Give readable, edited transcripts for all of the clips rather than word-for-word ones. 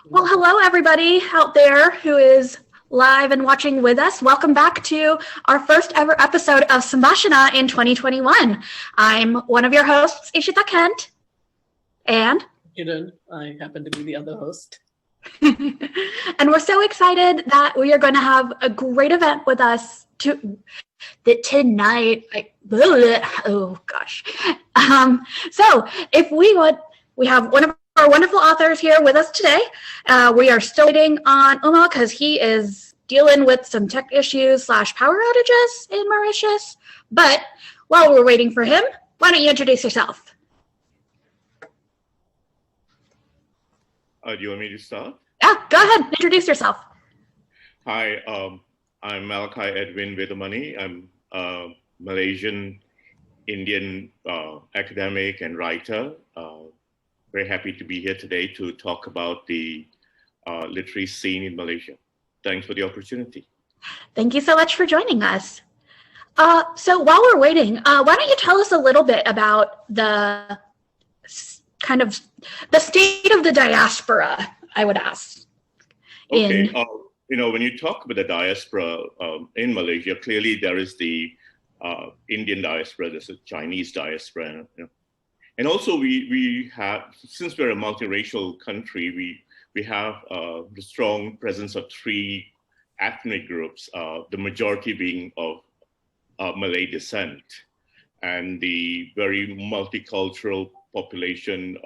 Well, hello, everybody out there who is live and watching with us. Welcome back to our first ever episode of Sambashana in 2021. I'm one of your hosts, Ishita Kent, and Kiran, I happen to be the other host. and we're so excited that we are going to have a great event with us tonight. Oh gosh. So if we have one of our wonderful authors here with us today. We are still waiting on Umar because he is dealing with some tech issues / power outages in Mauritius. But while we're waiting for him, why don't you introduce yourself? Do you want me to start? Yeah, go ahead. Introduce yourself. Hi, I'm Malachi Edwin Vethamani. I'm a Malaysian Indian academic and writer. Very happy to be here today to talk about the literary scene in Malaysia. Thanks for the opportunity. Thank you so much for joining us. So while we're waiting, why don't you tell us a little bit about the kind of the state of the diaspora, I would ask. Okay, when you talk about the diaspora in Malaysia, clearly there is the Indian diaspora, there's a Chinese diaspora, and also we have, since we're a multiracial country, we have the strong presence of three ethnic groups, the majority being of Malay descent, and the very multicultural population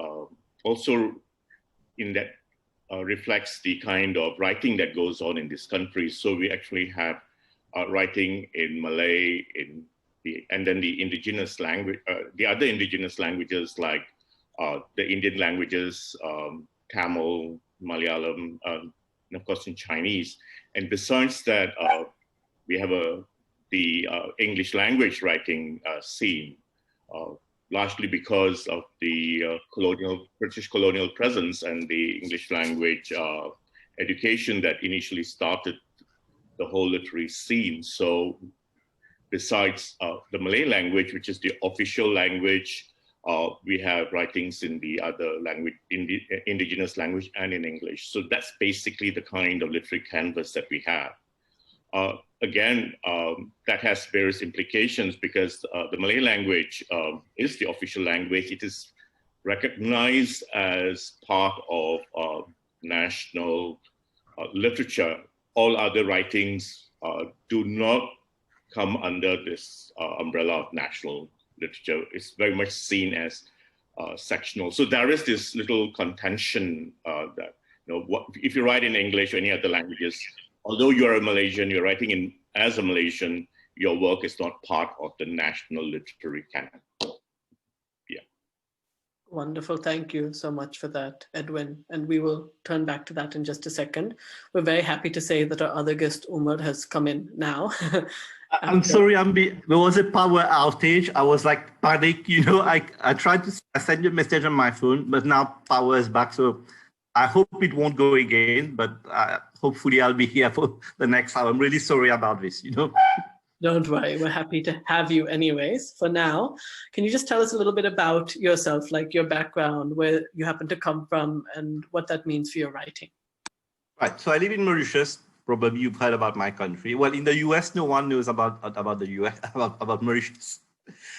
also in that reflects the kind of writing that goes on in this country. So we actually have writing in Malay, and then the indigenous language, the other indigenous languages like the Indian languages, Tamil, Malayalam, and of course in Chinese. And besides that, we have the English language writing scene, largely because of the British colonial presence and the English language education that initially started the whole literary scene. So besides the Malay language, which is the official language, we have writings in the other language, indigenous language, and in English. So that's basically the kind of literary canvas that we have. Again, that has various implications because the Malay language is the official language. It is recognized as part of national literature. All other writings do not come under this umbrella of national literature. It's very much seen as sectional. So there is this little contention that, if you write in English or any other languages, although you're a Malaysian, you're writing as a Malaysian, your work is not part of the national literary canon. Yeah. Wonderful. Thank you so much for that, Edwin. And we will turn back to that in just a second. We're very happy to say that our other guest, Umar, has come in now. I'm sorry, there was a power outage. I was like panic, I tried to send you a message on my phone, but now power is back. So I hope it won't go again, but hopefully I'll be here for the next hour. I'm really sorry about this, Don't worry, we're happy to have you anyways. For now, can you just tell us a little bit about yourself, like your background, where you happen to come from, and what that means for your writing? Right, so I live in Mauritius. Probably you've heard about my country. Well, in the US, no one knows about the US, about Mauritius.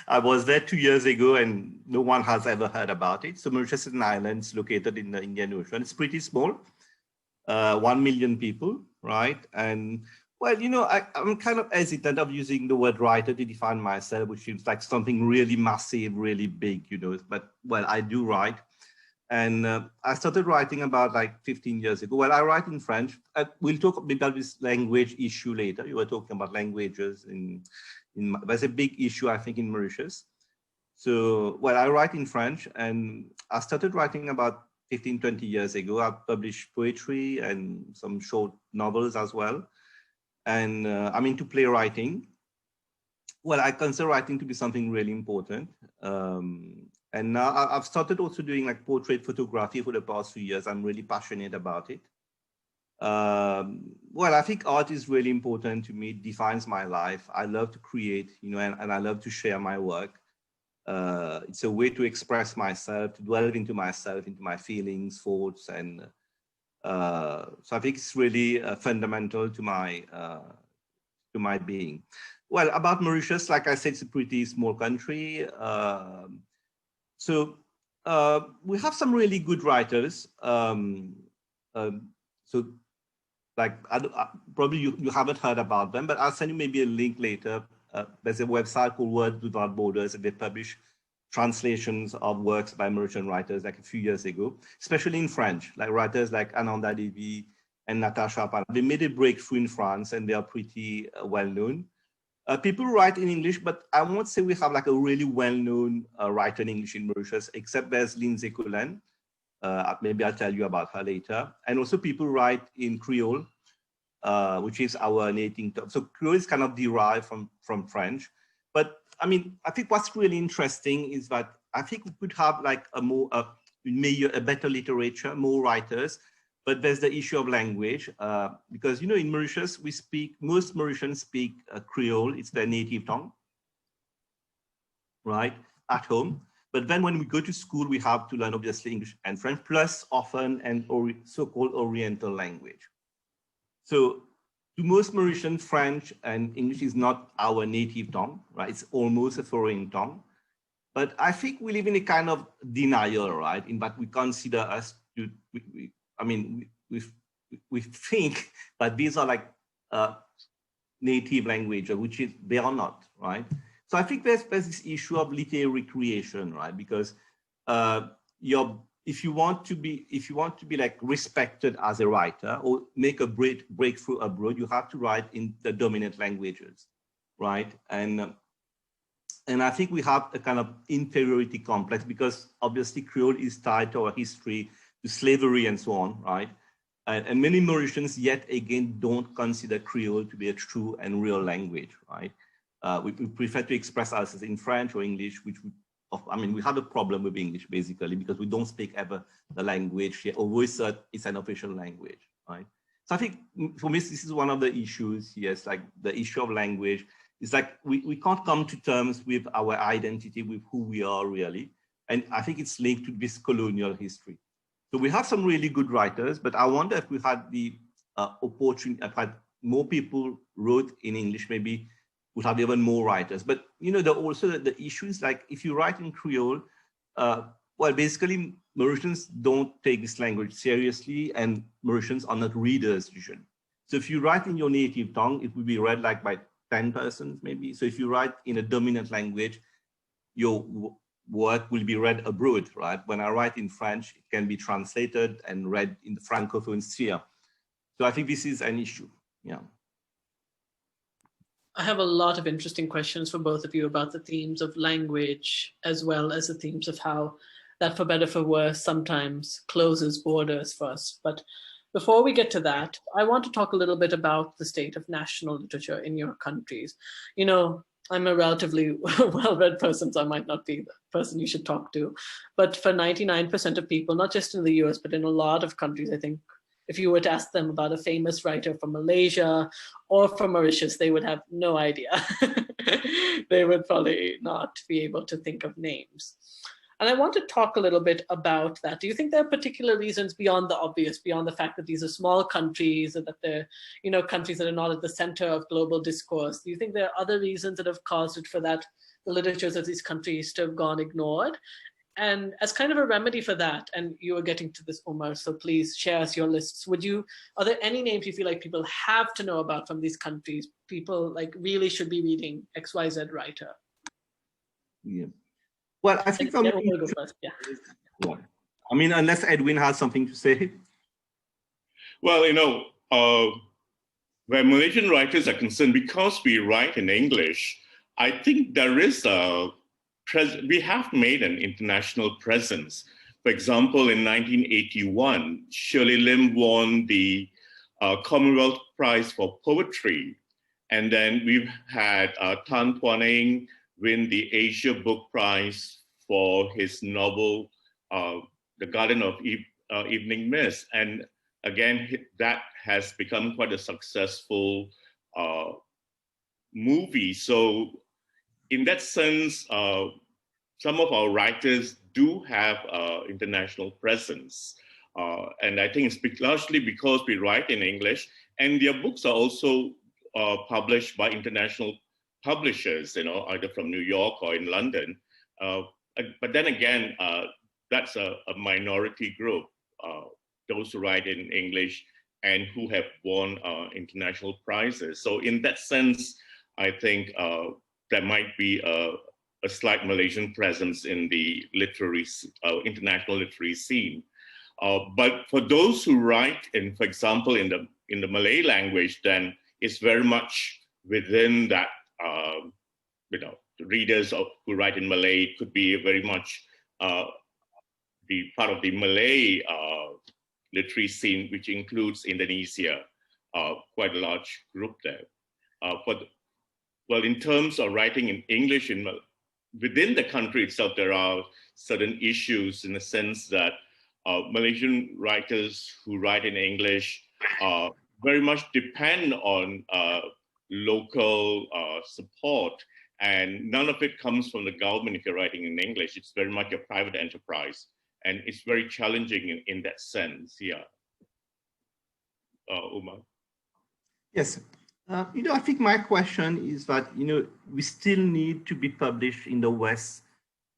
I was there 2 years ago and no one has ever heard about it. So Mauritius is an island located in the Indian Ocean. It's pretty small, 1 million people, right? And well, I'm kind of hesitant of using the word writer to define myself, which seems like something really massive, really big, but well, I do write. And I started writing about 15 years ago. Well, I write in French. We'll talk about this language issue later. You were talking about languages. There's a big issue, I think, in Mauritius. So, well, I write in French, and I started writing about 15, 20 years ago. I published poetry and some short novels as well. And I'm into playwriting. Well, I consider writing to be something really important. And now I've started also doing portrait photography for the past few years. I'm really passionate about it. Well, I think art is really important to me. It defines my life. I love to create, and I love to share my work. It's a way to express myself, to delve into myself, into my feelings, thoughts, and So I think it's really fundamental to my being. Well, about Mauritius, like I said, it's a pretty small country. So we have some really good writers. So like probably you haven't heard about them, but I'll send you maybe a link later. There's a website called Words Without Borders, and they publish translations of works by Mauritian writers like a few years ago, especially in French, like writers like Ananda Devi and Natasha Pan. They made a breakthrough in France, and they are pretty well known. People write in English, but I won't say we have like a really well-known writer in English in Mauritius, except there's Lindsay Cullen. Maybe I'll tell you about her later. And also people write in Creole, which is our native tongue. So Creole is kind of derived from French. But I mean, I think what's really interesting is that I think we could have like maybe a better literature, more writers, but there's the issue of language, because, you know, in Mauritius, most Mauritians speak Creole, it's their native tongue, right, at home. But then when we go to school, we have to learn obviously English and French, plus often an so-called Oriental language. So to most Mauritians, French and English is not our native tongue, right? It's almost a foreign tongue. But I think we live in a kind of denial, right? In that we consider us to, we think that these are like native language, which is they are not, right? So I think there's this issue of literary creation, right? Because if you want to be like respected as a writer or make a breakthrough abroad, you have to write in the dominant languages, right? And I think we have a kind of inferiority complex because obviously Creole is tied to our history, to slavery and so on, right? And many Mauritians yet again don't consider Creole to be a true and real language, right? We prefer to express ourselves in French or English, which we have a problem with English basically because we don't speak ever the language yet, although it's an official language, right? So I think for me, this is one of the issues, yes, like the issue of language. It's like we can't come to terms with our identity, with who we are really. And I think it's linked to this colonial history. So we have some really good writers, but I wonder if we had the opportunity, if had more people wrote in English, maybe we'd have even more writers. But you know, also the issue is like, if you write in Creole, well, basically Mauritians don't take this language seriously and Mauritians are not readers usually. So if you write in your native tongue, it will be read like by 10 persons maybe. So if you write in a dominant language, your work will be read abroad, right? When I write in French, it can be translated and read in the Francophone sphere. So I think this is an issue, yeah. I have a lot of interesting questions for both of you about the themes of language, as well as the themes of how that, for better, for worse, sometimes closes borders for us. But before we get to that, I want to talk a little bit about the state of national literature in your countries. You know, I'm a relatively well-read person, so I might not be the person you should talk to. But for 99% of people, not just in the US, but in a lot of countries, I think, if you were to ask them about a famous writer from Malaysia or from Mauritius, they would have no idea. They would probably not be able to think of names. And I want to talk a little bit about that. Do you think there are particular reasons beyond the obvious, beyond the fact that these are small countries and that they're, you know, countries that are not at the center of global discourse? Do you think there are other reasons that have caused it for that, the literatures of these countries to have gone ignored? And as kind of a remedy for that, and you were getting to this, Umar, so please share us your lists. Are there any names you feel like people have to know about from these countries? People like really should be reading XYZ writer. Yeah. Well, I think Umar, go first. Yeah. I mean, unless Edwin has something to say. Well, you know, where Malaysian writers are concerned, because we write in English, I think there is we have made an international presence. For example, in 1981, Shirley Lim won the Commonwealth Prize for Poetry. And then we've had Tan Tuan Eng win the Asia Book Prize for his novel, The Garden of Evening Mist. And again, that has become quite a successful movie. So in that sense, some of our writers do have international presence. And I think it's largely because we write in English, and their books are also published by international publishers, either from New York or in London. But then again, that's a minority group, those who write in English and who have won international prizes. So in that sense, I think there might be a slight Malaysian presence in the international literary scene. But for those who write in, for example, in the Malay language, then it's very much within that, the readers who write in Malay could be very much the part of the Malay literary scene, which includes Indonesia, quite a large group there. Well, in terms of writing in English within the country itself, there are certain issues in the sense that Malaysian writers who write in English very much depend on local support, and none of it comes from the government if you're writing in English. It's very much a private enterprise, and it's very challenging in that sense. Yeah. Umar? Yes. I think my question is that, we still need to be published in the West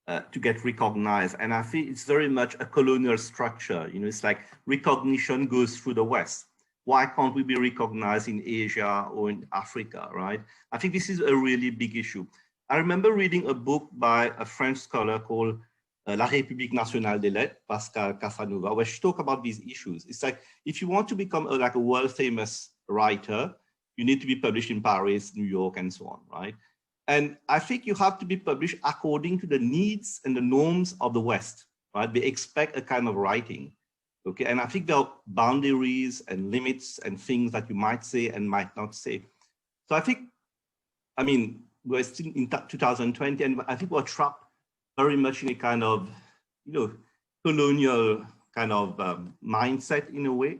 to get recognized. And I think it's very much a colonial structure. It's like recognition goes through the West. Why can't we be recognized in Asia or in Africa, right? I think this is a really big issue. I remember reading a book by a French scholar called La République nationale des lettres, Pascal Casanova, where she talks about these issues. It's like, if you want to become a world famous writer, you need to be published in Paris, New York, and so on, right? And I think you have to be published according to the needs and the norms of the West, right? They expect a kind of writing, okay? And I think there are boundaries and limits and things that you might say and might not say. So I think, we're still in 2020, and I think we're trapped very much in a kind of, colonial kind of mindset in a way.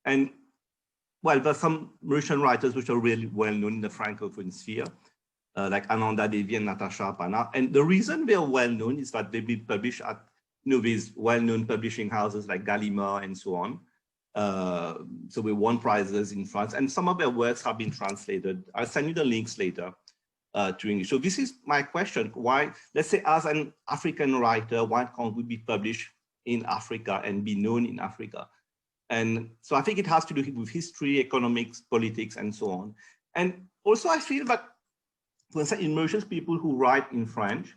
And well, there's some Mauritian writers which are really well known in the Francophone sphere, like Ananda Devi and Natasha Pana. And the reason they are well known is that they've been published at these well-known publishing houses like Gallimard and so on. So we won prizes in France, and some of their works have been translated. I'll send you the links later to English. So this is my question: why, let's say, as an African writer, why can't we be published in Africa and be known in Africa? And so I think it has to do with history, economics, politics, and so on. And also I feel that, for instance, in Mauritius, people who write in French,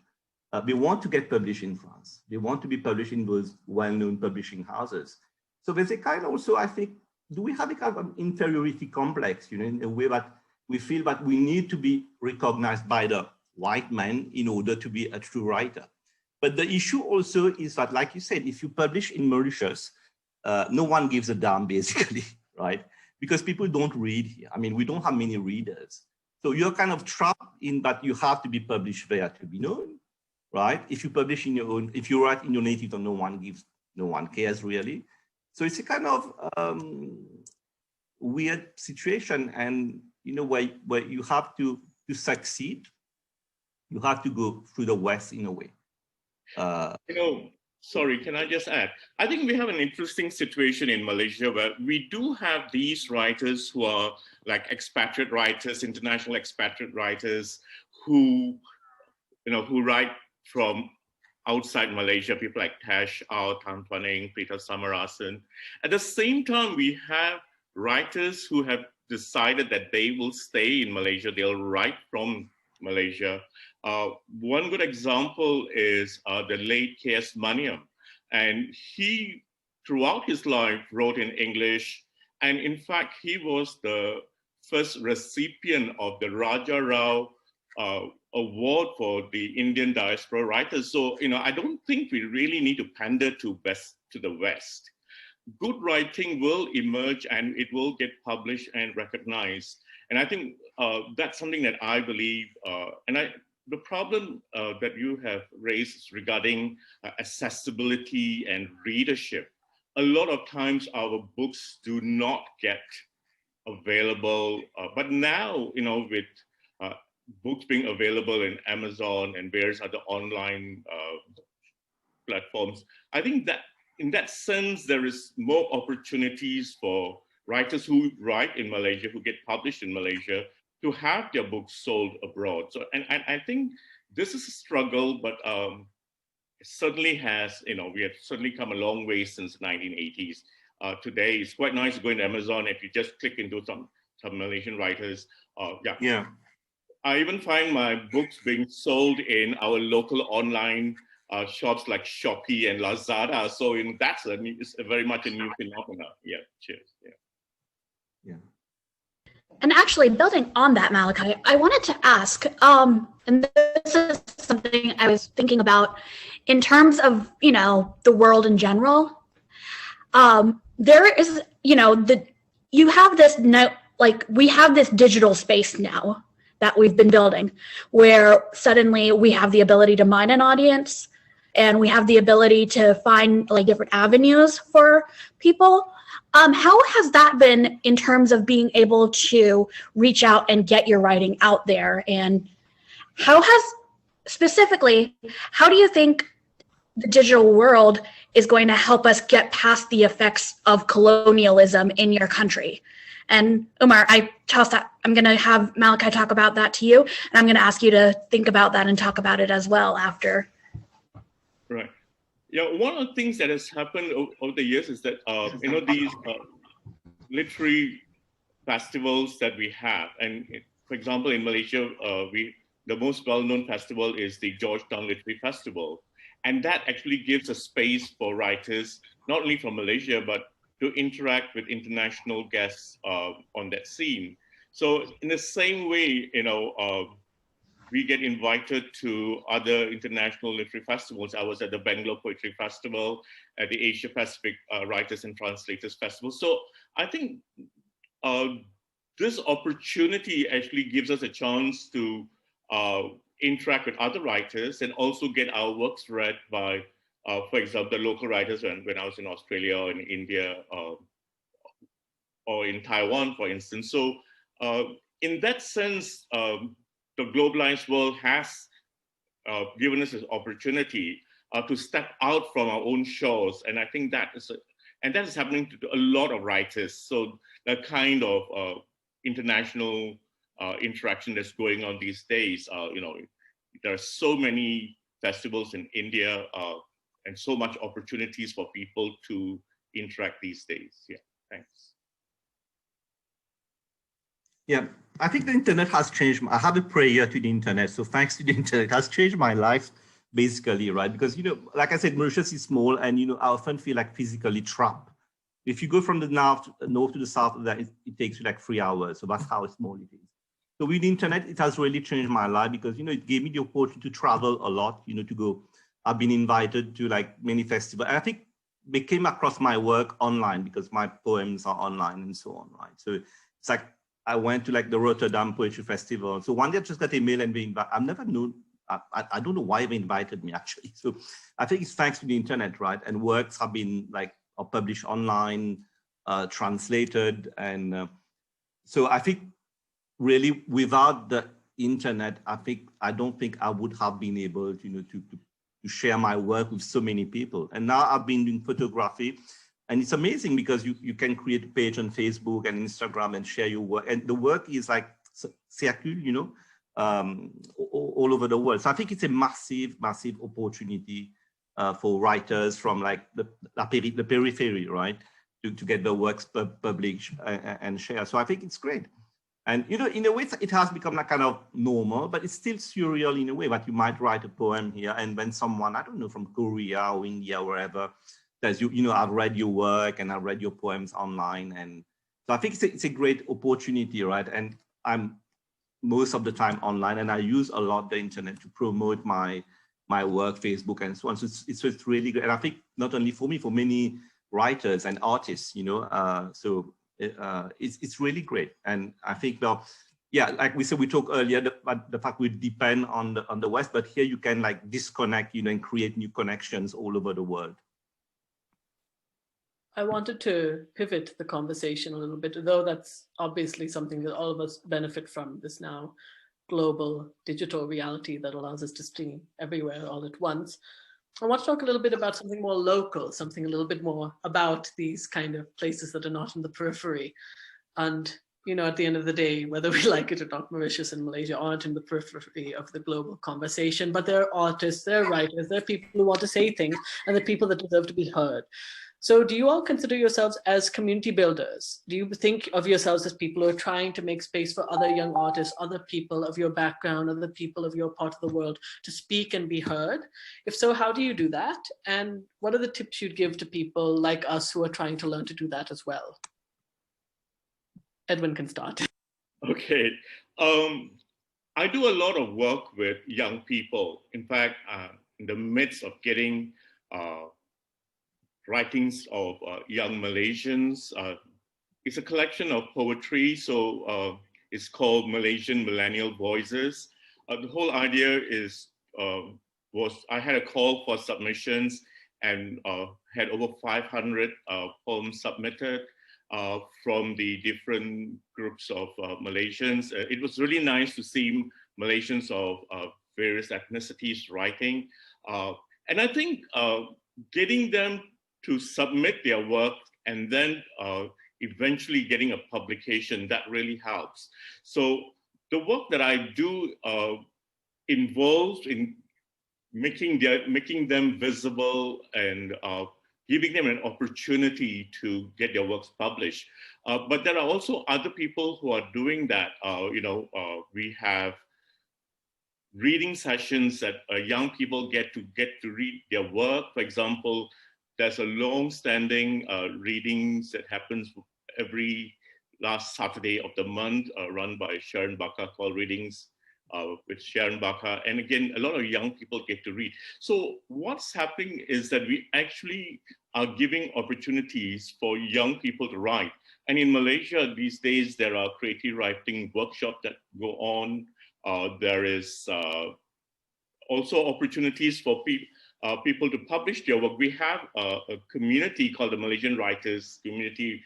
they want to get published in France. They want to be published in those well-known publishing houses. So there's a kind of also, I think, do we have a kind of inferiority complex, in a way that we feel that we need to be recognized by the white man in order to be a true writer? But the issue also is that, like you said, if you publish in Mauritius, no one gives a damn, basically, right? Because people don't read here. We don't have many readers. So you're kind of trapped in that you have to be published there to be known, right? If you publish in your own, if you write in your native tongue, no one cares really. So it's a kind of weird situation, and where you have to succeed, you have to go through the West in a way. Sorry, can I just add? I think we have an interesting situation in Malaysia where we do have these writers who are like expatriate writers, international expatriate writers who write from outside Malaysia, people like Tash Ao, Tan Twaning, Peter Samarasan. At the same time, we have writers who have decided that they will stay in Malaysia, they'll write from Malaysia. One good example is the late K.S. Maniam. And he, throughout his life, wrote in English. And in fact, he was the first recipient of the Raja Rao Award for the Indian diaspora writers. So, I don't think we really need to pander to the West. Good writing will emerge and it will get published and recognized. And I think that's something that I believe, the problem that you have raised is regarding accessibility and readership. A lot of times our books do not get available, but now, with books being available in Amazon and various other online platforms, I think that in that sense, there is more opportunities for writers who write in Malaysia, who get published in Malaysia, to have their books sold abroad. So, and I think this is a struggle, but it certainly has, we have certainly come a long way since the 1980s. Today, it's quite nice to go into Amazon. If you just click into some Malaysian writers, Yeah. I even find my books being sold in our local online shops like Shopee and Lazada. So that's it's very much a new phenomenon. Yeah, cheers. Yeah. And actually, building on that, Malachi, I wanted to ask, and this is something I was thinking about in terms of, the world in general. There is, you have this we have this digital space now that we've been building, where suddenly we have the ability to mine an audience, and we have the ability to find different avenues for people. How has that been in terms of being able to reach out and get your writing out there? And how do you think the digital world is going to help us get past the effects of colonialism in your country? And Umar, I'm going to have Malachi talk about that to you, and I'm going to ask you to think about that and talk about it as well after. Right. Yeah, one of the things that has happened over the years is that, these literary festivals that we have, and for example, in Malaysia, the most well-known festival is the Georgetown Literary Festival. And that actually gives a space for writers, not only from Malaysia, but to interact with international guests on that scene. So in the same way, we get invited to other international literary festivals. I was at the Bangalore Poetry Festival, at the Asia Pacific Writers and Translators Festival. So I think this opportunity actually gives us a chance to interact with other writers and also get our works read by, for example, the local writers when I was in Australia or in India or in Taiwan, for instance. So in that sense, the globalized world has given us an opportunity to step out from our own shores. And I think that is happening to a lot of writers. So the kind of international interaction that's going on these days, there are so many festivals in India and so much opportunities for people to interact these days. Yeah, thanks. Yeah, I think the internet has changed. I have a prayer to the internet. So thanks to the internet, it has changed my life basically, right? Because, like I said, Mauritius is small and, I often feel like physically trapped. If you go from the north to the south, it takes you like 3 hours. So that's how small it is. So with the internet, it has really changed my life because, it gave me the opportunity to travel a lot, to go. I've been invited to like many festivals. And I think they came across my work online because my poems are online and so on, right? So it's like, I went to like the Rotterdam Poetry Festival. So one day I just got a mail and being invited. I've never known, I don't know why they invited me actually. So I think it's thanks to the internet, right? And works have been are published online, translated. And so I think really without the internet, I don't think I would have been able to share my work with so many people. And now I've been doing photography. And it's amazing because you can create a page on Facebook and Instagram and share your work. And the work is like circle, all over the world. So I think it's a massive, massive opportunity for writers from like the periphery, right? To get the works published and share. So I think it's great. And, in a way, it has become like kind of normal, but it's still surreal in a way that you might write a poem here. And when someone, I don't know, from Korea or India, or wherever, says, I've read your work and I've read your poems online. And so I think it's a great opportunity, right? And I'm most of the time online and I use a lot the internet to promote my work, Facebook and so on. So it's really good. And I think not only for me, for many writers and artists, so it's really great. And I think, well, yeah, like we said, we talked earlier, the fact we depend on the West, but here you can like disconnect, and create new connections all over the world. I wanted to pivot the conversation a little bit, though that's obviously something that all of us benefit from, this now global digital reality that allows us to stream everywhere all at once. I want to talk a little bit about something more local, something a little bit more about these kind of places that are not in the periphery. And, you know, at the end of the day, whether we like it or not, Mauritius and Malaysia aren't in the periphery of the global conversation, but they're artists, they're writers, they're people who want to say things, and they're people that deserve to be heard. So do you all consider yourselves as community builders? Do you think of yourselves as people who are trying to make space for other young artists, other people of your background, other people of your part of the world to speak and be heard? If so, how do you do that? And what are the tips you'd give to people like us who are trying to learn to do that as well? Edwin can start. Okay. I do a lot of work with young people. In fact, in the midst of getting writings of young Malaysians. It's a collection of poetry, so it's called Malaysian Millennial Voices. The whole idea was I had a call for submissions and had over 500 poems submitted from the different groups of Malaysians. It was really nice to see Malaysians of various ethnicities writing. And I think getting them to submit their work and then eventually getting a publication, that really helps. So the work that I do involves in making them visible and giving them an opportunity to get their works published. But there are also other people who are doing that. We have reading sessions that young people get to read their work. For example, there's a long-standing readings that happens every last Saturday of the month, run by Sharon Bakar, called Readings with Sharon Bakar. And again, a lot of young people get to read. So what's happening is that we actually are giving opportunities for young people to write. And in Malaysia these days, there are creative writing workshops that go on. There is also opportunities for people to publish their work. We have a community called the Malaysian Writers Community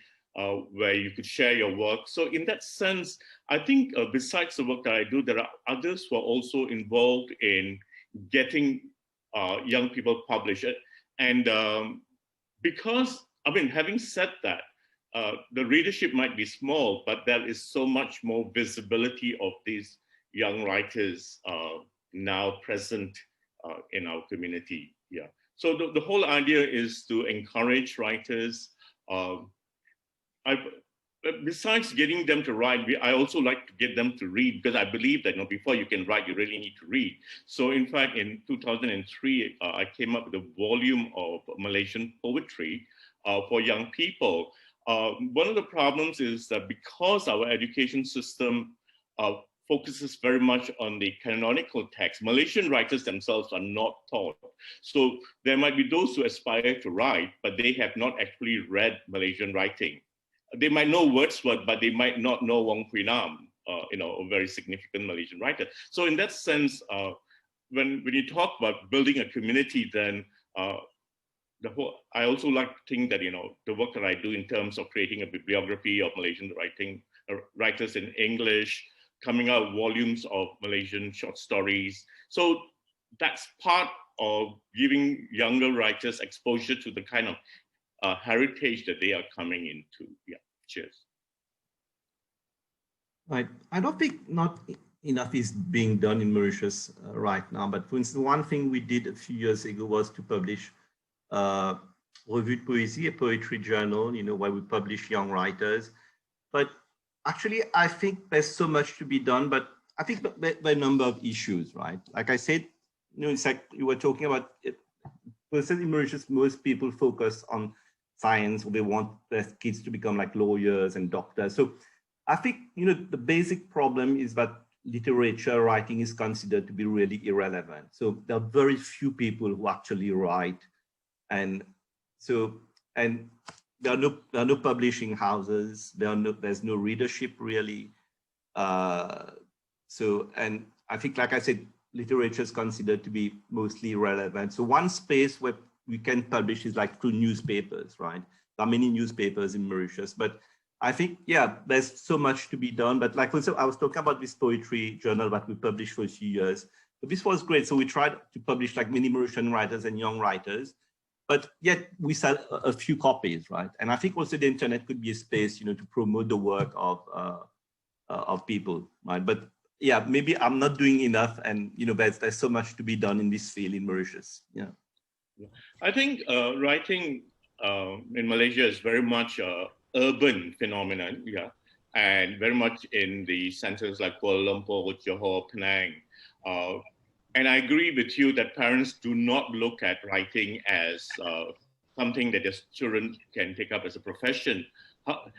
where you could share your work. So in that sense, I think besides the work that I do, there are others who are also involved in getting young people published. And because, I mean, having said that, the readership might be small, but there is so much more visibility of these young writers now present in our community. Yeah. So the whole idea is to encourage writers. Besides getting them to write, I also like to get them to read, because I believe that before you can write, you really need to read. So in fact, in 2003, I came up with a volume of Malaysian poetry for young people. One of the problems is that because our education system focuses very much on the canonical text, Malaysian writers themselves are not taught. So there might be those who aspire to write, but they have not actually read Malaysian writing. They might know Wordsworth, but they might not know Wong Hui Nam, a very significant Malaysian writer. So in that sense, when you talk about building a community, then I also like to think that, the work that I do in terms of creating a bibliography of Malaysian writers in English, coming out volumes of Malaysian short stories. So that's part of giving younger writers exposure to the kind of heritage that they are coming into. Yeah, cheers. Right. I don't think not enough is being done in Mauritius right now. But for instance, one thing we did a few years ago was to publish Revue de Poésie, a poetry journal, where we publish young writers. But actually, I think there's so much to be done, but I think there are a number of issues, right? Like I said, it's like you were talking about, in Mauritius, most people focus on science, or they want their kids to become like lawyers and doctors. So I think, the basic problem is that literature writing is considered to be really irrelevant. So there are very few people who actually write. And there are no publishing houses. There's no readership really. And I think, like I said, literature is considered to be mostly irrelevant. So one space where we can publish is like through newspapers, right? There are many newspapers in Mauritius, but I think, yeah, there's so much to be done. But like, also, I was talking about this poetry journal that we published for a few years. This was great. So we tried to publish like many Mauritian writers and young writers, but yet we sell a few copies, right? And I think also the internet could be a space, to promote the work of people, right? But yeah, maybe I'm not doing enough, and there's so much to be done in this field in Mauritius. Yeah, I think writing in Malaysia is very much an urban phenomenon, yeah, and very much in the centers like Kuala Lumpur, Johor, Penang. And I agree with you that parents do not look at writing as something that their children can take up as a profession.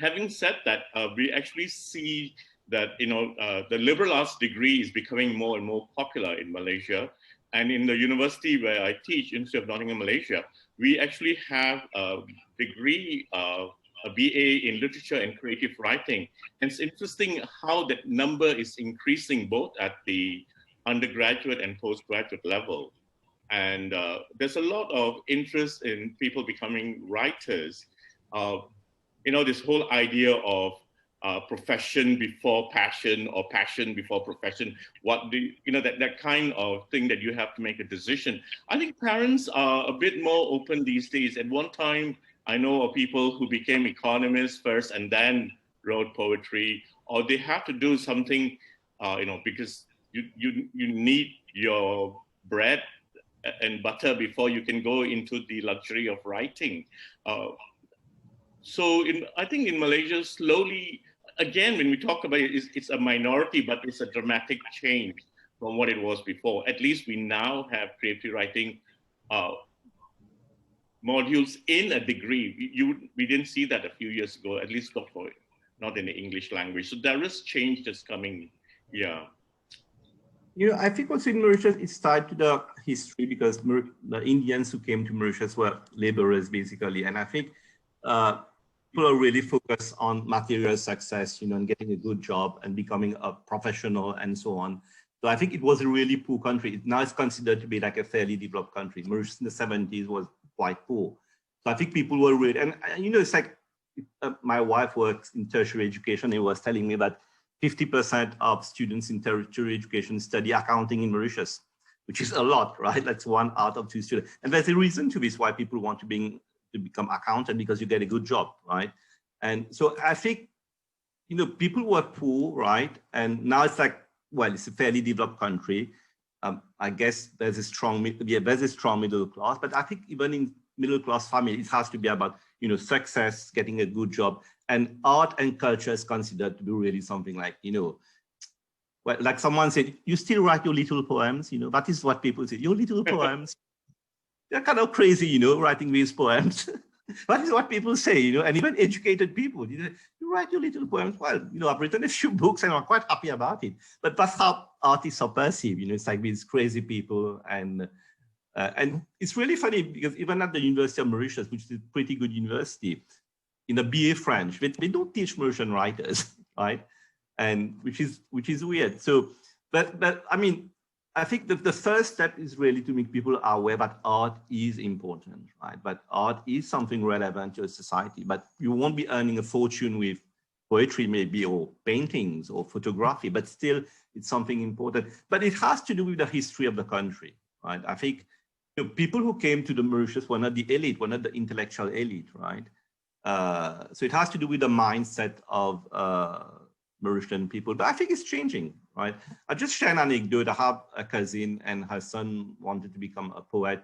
Having said that, we actually see that the liberal arts degree is becoming more and more popular in Malaysia. And in the university where I teach, University of Nottingham, Malaysia, we actually have a degree, a BA in literature and creative writing. And it's interesting how that number is increasing both at the undergraduate and postgraduate level. And there's a lot of interest in people becoming writers. This whole idea of profession before passion or passion before profession, that kind of thing that you have to make a decision. I think parents are a bit more open these days. At one time, I know of people who became economists first and then wrote poetry, or they have to do something, because you need your bread and butter before you can go into the luxury of writing. So I think in Malaysia, slowly, again, when we talk about it, it's a minority, but it's a dramatic change from what it was before. At least we now have creative writing modules in a degree. We didn't see that a few years ago, at least not in the English language. So there is change that's coming, yeah. I think also in Mauritius, it's tied to the history because the Indians who came to Mauritius were laborers, basically. And I think people are really focused on material success, and getting a good job and becoming a professional and so on. So I think it was a really poor country. Now it's considered to be like a fairly developed country. Mauritius in the 70s was quite poor. So I think people were really, and it's like my wife works in tertiary education. He was telling me that 50% of students in tertiary education study accounting in Mauritius, which is a lot, right? That's 1 out of 2 students. And there's a reason to this why people want to become accountant, because you get a good job, right? And so I think, people were poor, right? And now it's like, well, it's a fairly developed country. I guess there's a strong middle class, but I think even in middle class family, it has to be about, success, getting a good job. And art and culture is considered to be really something like, well, like someone said, you still write your little poems, that is what people say, your little poems. They're kind of crazy, writing these poems. That is what people say, and even educated people, you write your little poems. Well, I've written a few books and I'm quite happy about it. But that's how artists are perceived, it's like these crazy people. And it's really funny because even at the University of Mauritius, which is a pretty good university, in the BA French, they don't teach Mauritian writers, right? And which is weird. So, but I mean, I think the first step is really to make people aware that art is important, right? But art is something relevant to a society, but you won't be earning a fortune with poetry maybe, or paintings or photography, but still it's something important. But it has to do with the history of the country, right? I think people who came to the Mauritius were not the elite, were not the intellectual elite, right? So it has to do with the mindset of Mauritian people, but I think it's changing, right? I'll just share an anecdote. I have a cousin and her son wanted to become a poet.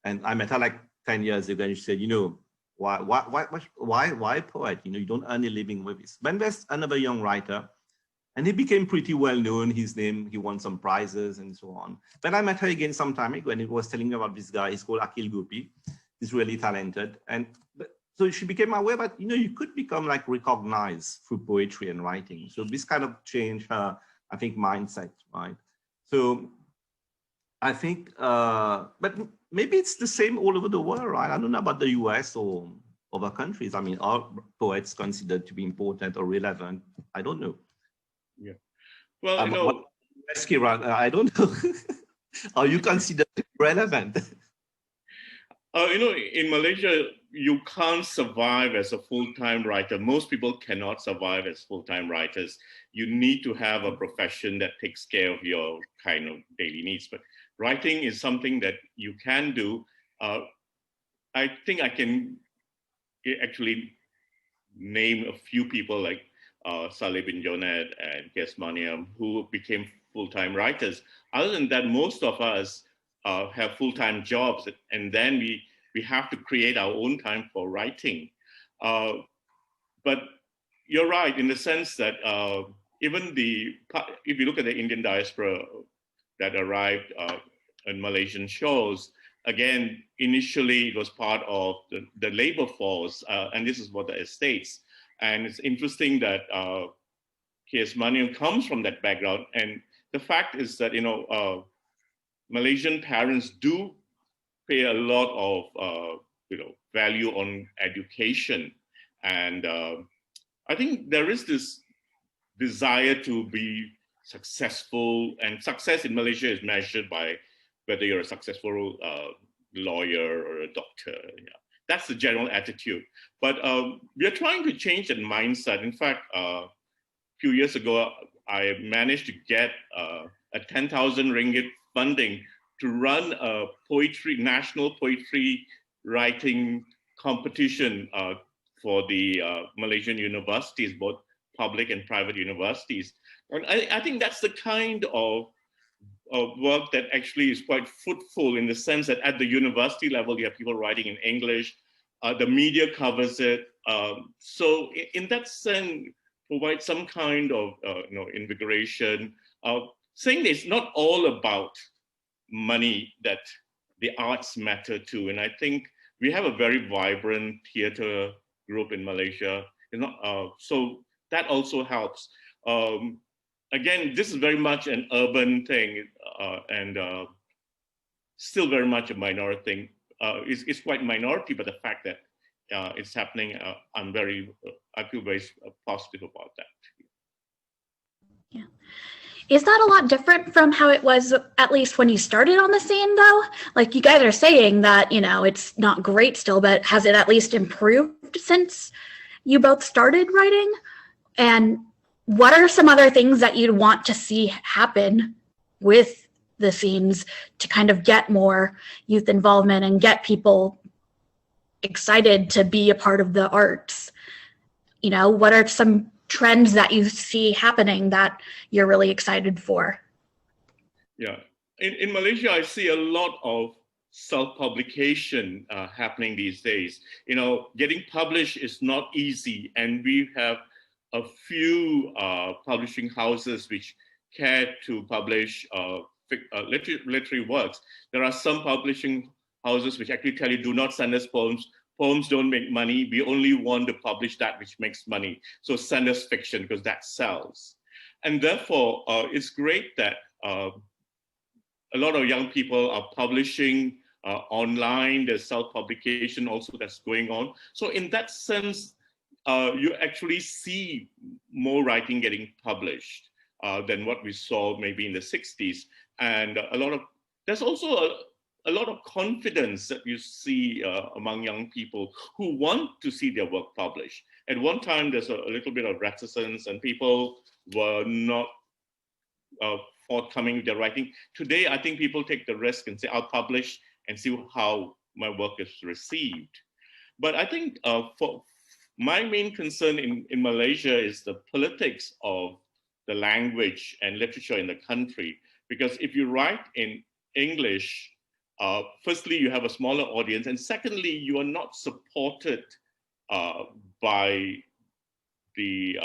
And I met her like 10 years ago and she said, why poet? You don't earn a living with this. Then there's another young writer and he became pretty well known. His name, he won some prizes and so on. Then I met her again some time ago and he was telling me about this guy. He's called Akil Gopi. He's really talented. And so she became aware that, you could become like recognized through poetry and writing. So this kind of changed her, I think, mindset, right? So I think, but maybe it's the same all over the world, right? I don't know about the US or other countries. I mean, are poets considered to be important or relevant? I don't know. Yeah. Well, Kiran, I don't know. Are you considered relevant? In Malaysia, you can't survive as a full-time writer. Most people cannot survive as full-time writers. You need to have a profession that takes care of your kind of daily needs. But writing is something that you can do. I think I can actually name a few people like Saleh bin Jonet and Kes Maniam who became full-time writers. Other than that, most of us have full-time jobs, and then we have to create our own time for writing. But you're right in the sense that even if you look at the Indian diaspora that arrived in Malaysian shores, again, initially it was part of the labor force, and this is what the estates. And it's interesting that K.S. Maniam comes from that background. And the fact is that, Malaysian parents do pay a lot of, value on education. And I think there is this desire to be successful, and success in Malaysia is measured by whether you're a successful lawyer or a doctor. Yeah. That's the general attitude. But we are trying to change that mindset. In fact, a few years ago, I managed to get a 10,000 ringgit funding to run a national poetry writing competition for the Malaysian universities, both public and private universities. And I think that's the kind of work that actually is quite fruitful, in the sense that at the university level, you have people writing in English, the media covers it. So in that sense, provide some kind of invigoration, saying that it's not all about money, that the arts matter too. And I think we have a very vibrant theater group in Malaysia, so that also helps. Again, this is very much an urban thing, and still very much a minority thing. It's quite minority, but the fact that it's happening, I feel very positive about that. Yeah. Is that a lot different from how it was, at least when you started on the scene, though? Like, you guys are saying that, it's not great still, but has it at least improved since you both started writing? And what are some other things that you'd want to see happen with the scenes to kind of get more youth involvement and get people excited to be a part of the arts? What are some trends that you see happening that you're really excited for? Yeah, in Malaysia, I see a lot of self-publication happening these days. Getting published is not easy, and we have a few publishing houses which care to publish literary works. There are some publishing houses which actually tell you, do not send us poems. Poems don't make money. We only want to publish that which makes money. So send us fiction, because that sells. And therefore, it's great that a lot of young people are publishing online. There's self-publication also that's going on. So in that sense, you actually see more writing getting published than what we saw maybe in the 60s. And there's also a lot of confidence that you see among young people who want to see their work published. At one time, there's a little bit of reticence, and people were not forthcoming with their writing. Today, I think people take the risk and say, I'll publish and see how my work is received. But I think for my main concern in Malaysia is the politics of the language and literature in the country. Because if you write in English, firstly, you have a smaller audience, and secondly, you are not supported by the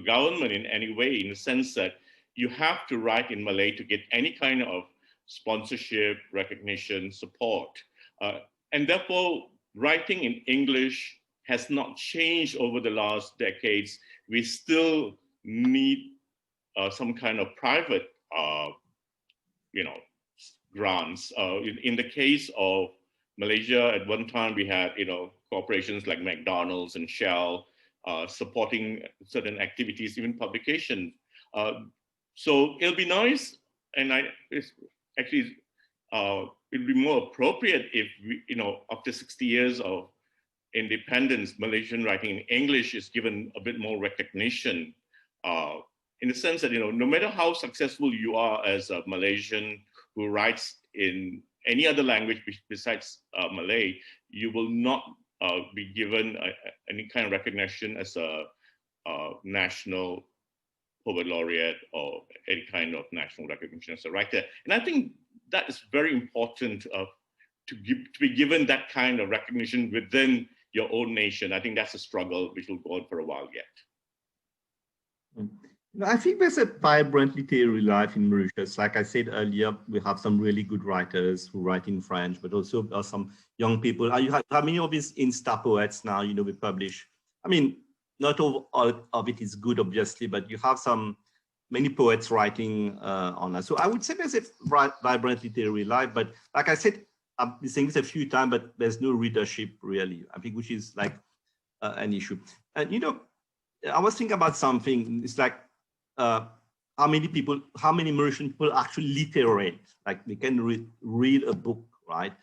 government in any way, in the sense that you have to write in Malay to get any kind of sponsorship, recognition, support. And therefore, writing in English has not changed over the last decades. We still need some kind of private, grants. In the case of Malaysia, at one time we had, corporations like McDonald's and Shell supporting certain activities, even publication. So it'll be nice, and it's actually it would be more appropriate if we, after 60 years of independence, Malaysian writing in English is given a bit more recognition, in the sense that, no matter how successful you are as a Malaysian who writes in any other language besides Malay, you will not be given any kind of recognition as a national poet laureate or any kind of national recognition as a writer. And I think that is very important to be given that kind of recognition within your own nation. I think that's a struggle which will go on for a while yet. I think there's a vibrant literary life in Mauritius. Like I said earlier, we have some really good writers who write in French, but also some young people. How many of these Insta poets now, we publish? I mean, not all of it is good, obviously, but you have many poets writing on us. So I would say there's a vibrant literary life, but like I said, I've been saying this a few times, but there's no readership really, I think, which is like an issue. And, I was thinking about something. It's like, how many Mauritian people are actually literate, like they can read a book, right?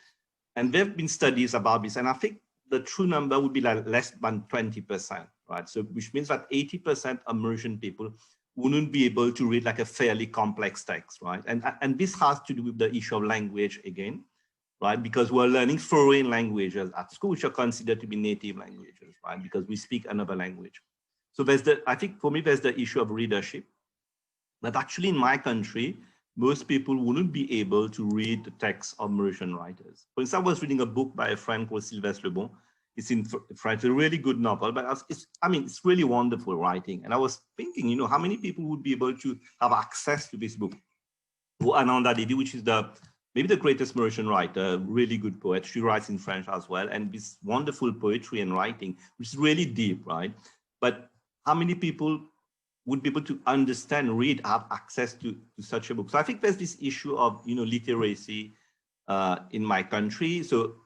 And there have been studies about this, and I think the true number would be like less than 20%, right? So which means that 80% of Mauritian people wouldn't be able to read like a fairly complex text, right? And this has to do with the issue of language again, right? Because we're learning foreign languages at school, which are considered to be native languages, right? Because we speak another language. So I think for me, there's the issue of readership. But actually in my country, most people wouldn't be able to read the texts of Mauritian writers. For instance, I was reading a book by a friend called Sylvestre Le Bon. It's in French, a really good novel, but it's really wonderful writing. And I was thinking, how many people would be able to have access to this book? Ananda Didi, which is maybe the greatest Mauritian writer, really good poet. She writes in French as well, and this wonderful poetry and writing, which is really deep, right? But how many people would be able to understand, read, have access to such a book? So I think there's this issue of, literacy in my country. So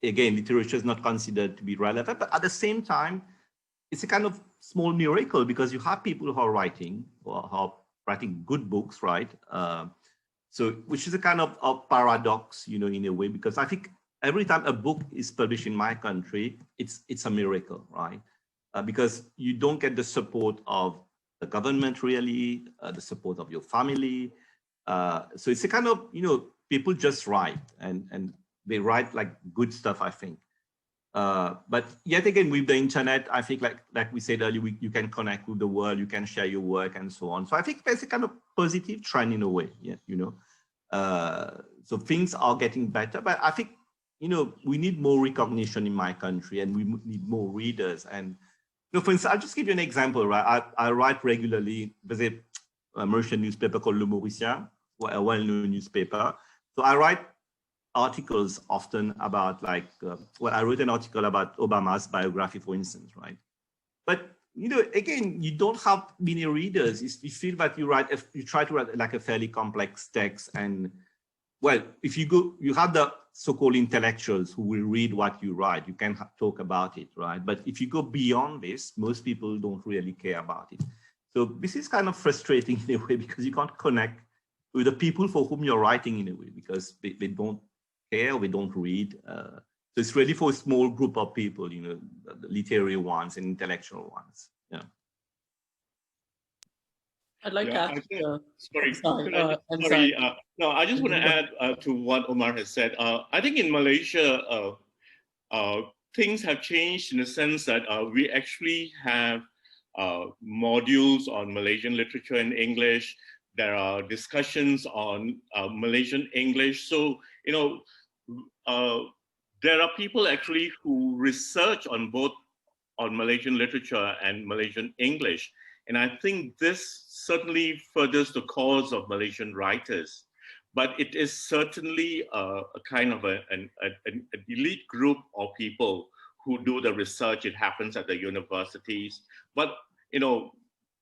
again, literature is not considered to be relevant, but at the same time, it's a kind of small miracle because you have people who are writing good books, right? So which is a kind of paradox, in a way, because I think every time a book is published in my country, it's a miracle, right? Because you don't get the support of the government, really, the support of your family. So it's a kind of, people just write and they write like good stuff, I think. But yet again, with the internet, I think like we said earlier, you can connect with the world, you can share your work and so on. So I think there's a kind of positive trend in a way, yeah, so things are getting better, but I think, we need more recognition in my country and we need more readers. And, for instance, I'll just give you an example, right? I write regularly. There's a Mauritian newspaper called Le Mauricien, a well-known newspaper. So I write articles often about I wrote an article about Obama's biography, for instance, right? But, again, you don't have many readers. You feel that you try to write like a fairly complex text. And, well, if you have the so-called intellectuals who will read what you write, you can talk about it, right? But if you go beyond this, most people don't really care about it. So this is kind of frustrating in a way because you can't connect with the people for whom you're writing in a way because they don't care, they don't read. So it's really for a small group of people, the literary ones and intellectual ones. Yeah. I'd like to ask. No, I just want to add to what Umar has said. I think in Malaysia, things have changed in the sense that we actually have modules on Malaysian literature in English. There are discussions on Malaysian English. So, there are people actually who research on both on Malaysian literature and Malaysian English. And I think this certainly furthers the cause of Malaysian writers. But it is certainly a kind of an elite group of people who do the research. It happens at the universities. But,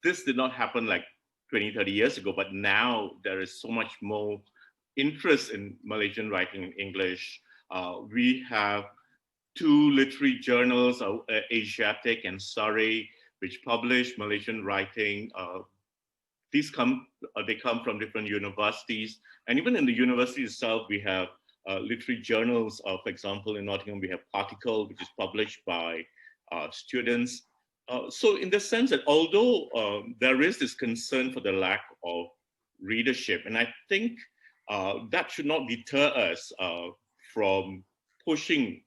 this did not happen like 20, 30 years ago. But now there is so much more interest in Malaysian writing in English. We have 2 literary journals, Asiatic and Surrey, which publish Malaysian writing these come from different universities, and even in the university itself, we have literary journals. For example, in Nottingham, we have Particle, which is published by students. So in the sense that although there is this concern for the lack of readership, and I think that should not deter us from pushing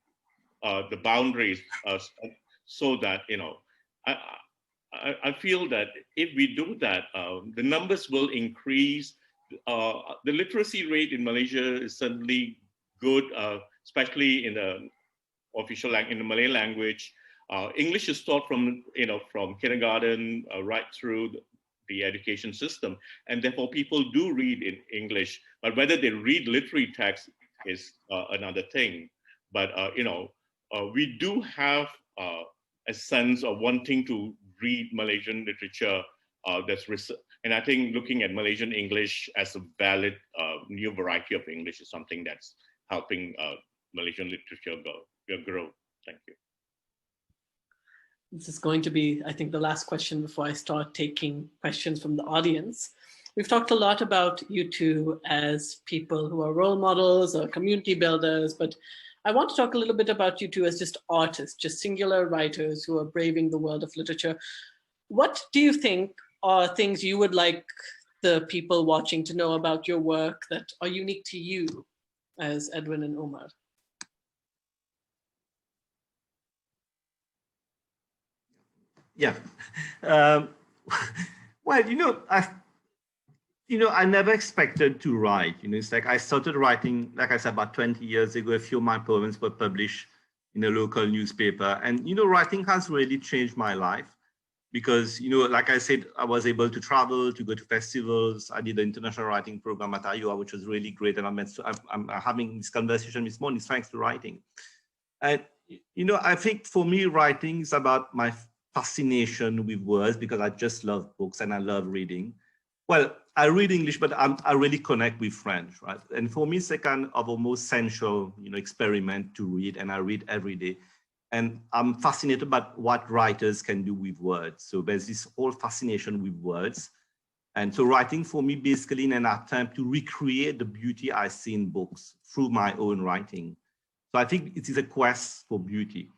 the boundaries so that, I feel that if we do that, the numbers will increase. The literacy rate in Malaysia is certainly good, especially in the official language, in the Malay language. English is taught from kindergarten right through the education system, and therefore people do read in English. But whether they read literary text is another thing. But we do have a sense of wanting to read Malaysian literature. And I think looking at Malaysian English as a valid new variety of English is something that's helping Malaysian literature grow. Thank you. This is going to be, I think, the last question before I start taking questions from the audience. We've talked a lot about you two as people who are role models or community builders, but I want to talk a little bit about you two as just artists, just singular writers who are braving the world of literature. What do you think are things you would like the people watching to know about your work that are unique to you as Edwin and Umar? Yeah. Well, I never expected to write. It's like I started writing, like I said, about 20 years ago. A few of my poems were published in a local newspaper. And, writing has really changed my life because, like I said, I was able to travel, to go to festivals. I did the international writing program at IUA, which was really great. And I'm having this conversation this morning thanks to writing. And, I think for me, writing is about my fascination with words because I just love books and I love reading. Well, I read English, but I really connect with French, right? And for me, it's a kind of almost sensual, experiment to read, and I read every day. And I'm fascinated by what writers can do with words. So there's this whole fascination with words. And so writing for me, basically in an attempt to recreate the beauty I see in books through my own writing. So I think it is a quest for beauty.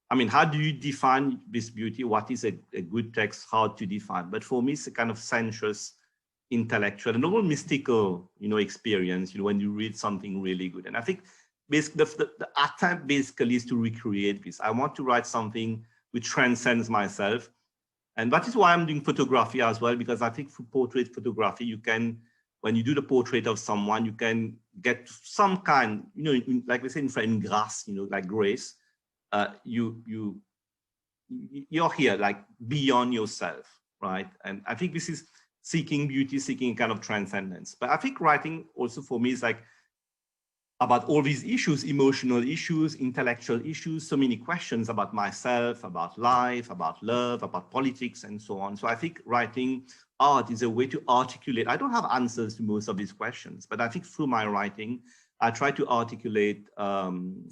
I mean, how do you define this beauty? What is a good text? How to define? But for me, it's a kind of sensuous, intellectual, and almost mystical, experience, when you read something really good. And I think basically the attempt basically is to recreate this. I want to write something which transcends myself. And that is why I'm doing photography as well, because I think for portrait photography, you can, when you do the portrait of someone, you can get some kind, like we say in French, grâce, like grace. You're here, like beyond yourself, right? And I think this is seeking beauty, seeking kind of transcendence. But I think writing also for me is like about all these issues, emotional issues, intellectual issues, so many questions about myself, about life, about love, about politics, and so on. So I think writing art is a way to articulate. I don't have answers to most of these questions, but I think through my writing, I try to articulate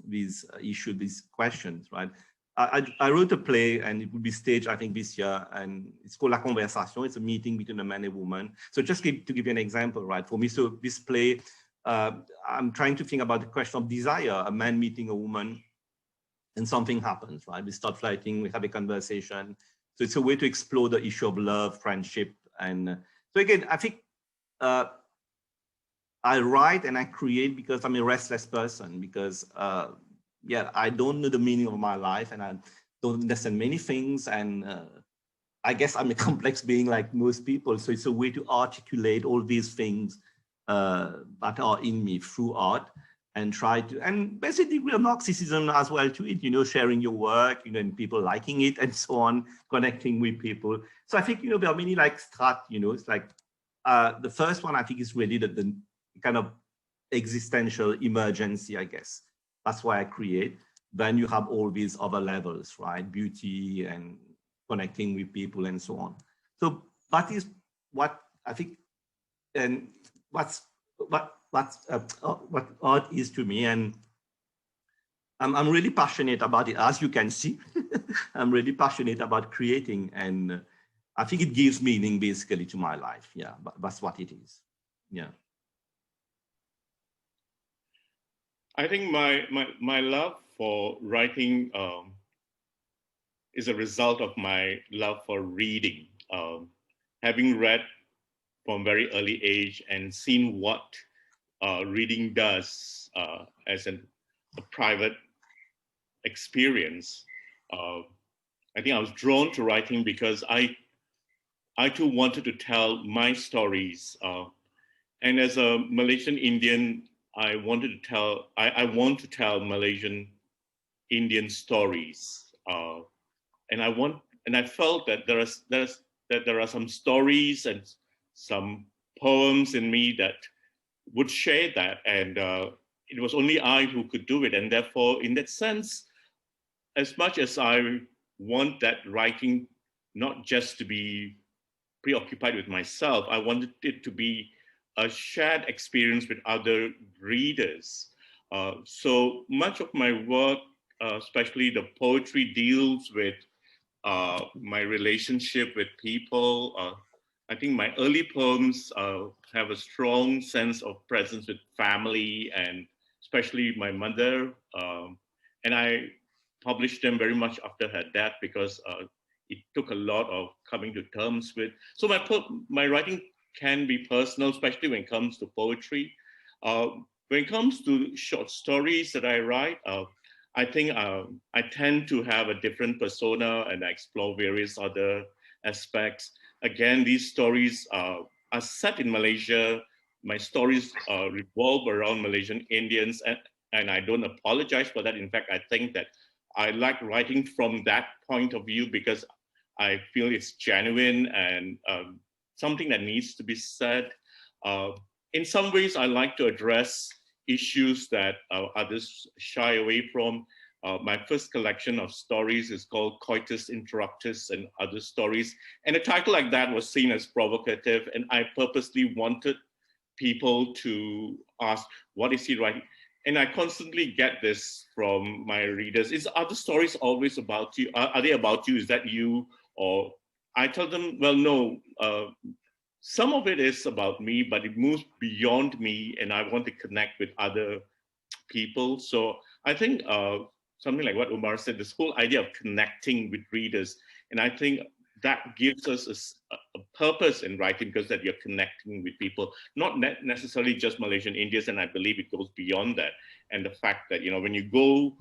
these issues, these questions, right? I wrote a play and it will be staged, I think, this year, and it's called La Conversation. It's a meeting between a man and a woman. So just to give you an example, right? For me, so this play, I'm trying to think about the question of desire, a man meeting a woman, and something happens, right? We start flirting, we have a conversation. So it's a way to explore the issue of love, friendship. And so again, I think I write and I create because I'm a restless person, because I don't know the meaning of my life and I don't understand many things. And I guess I'm a complex being like most people. So it's a way to articulate all these things that are in me through art and try to, and basically with narcissism as well to it, sharing your work, and people liking it and so on, connecting with people. So I think, there are many like it's like the first one I think is really the kind of existential emergency, I guess. That's why I create. Then you have all these other levels, right? Beauty and connecting with people and so on. So that is what I think, and what art is to me. And I'm really passionate about it, as you can see. I'm really passionate about creating. And I think it gives meaning basically to my life. Yeah, but that's what it is. Yeah. I think my love for writing is a result of my love for reading. Having read from very early age and seen what reading does as a private experience, I think I was drawn to writing because I too wanted to tell my stories. And as a Malaysian Indian, I want to tell Malaysian Indian stories. And I felt that there are some stories and some poems in me that would share that. And it was only I who could do it. And therefore, in that sense, as much as I want that writing not just to be preoccupied with myself, I wanted it to be a shared experience with other readers. So much of my work, especially the poetry, deals with my relationship with people. I think my early poems have a strong sense of presence with family and especially my mother. And I published them very much after her death because it took a lot of coming to terms with. So my writing can be personal, especially when it comes to poetry. When it comes to short stories that I write, I think I tend to have a different persona and I explore various other aspects. Again, these stories are set in Malaysia. My stories revolve around Malaysian Indians, and I don't apologize for that. In fact, I think that I like writing from that point of view because I feel it's genuine and something that needs to be said. In some ways, I like to address issues that others shy away from. My first collection of stories is called Coitus Interruptus and Other Stories. And a title like that was seen as provocative, and I purposely wanted people to ask, what is he writing? And I constantly get this from my readers. Is other stories always about you? Are they about you? Is that you? Or I tell them, well, no, some of it is about me, but it moves beyond me and I want to connect with other people. So I think something like what Umar said, this whole idea of connecting with readers. And I think that gives us a purpose in writing because that you're connecting with people, not necessarily just Malaysian Indians. And I believe it goes beyond that. And the fact that, when you go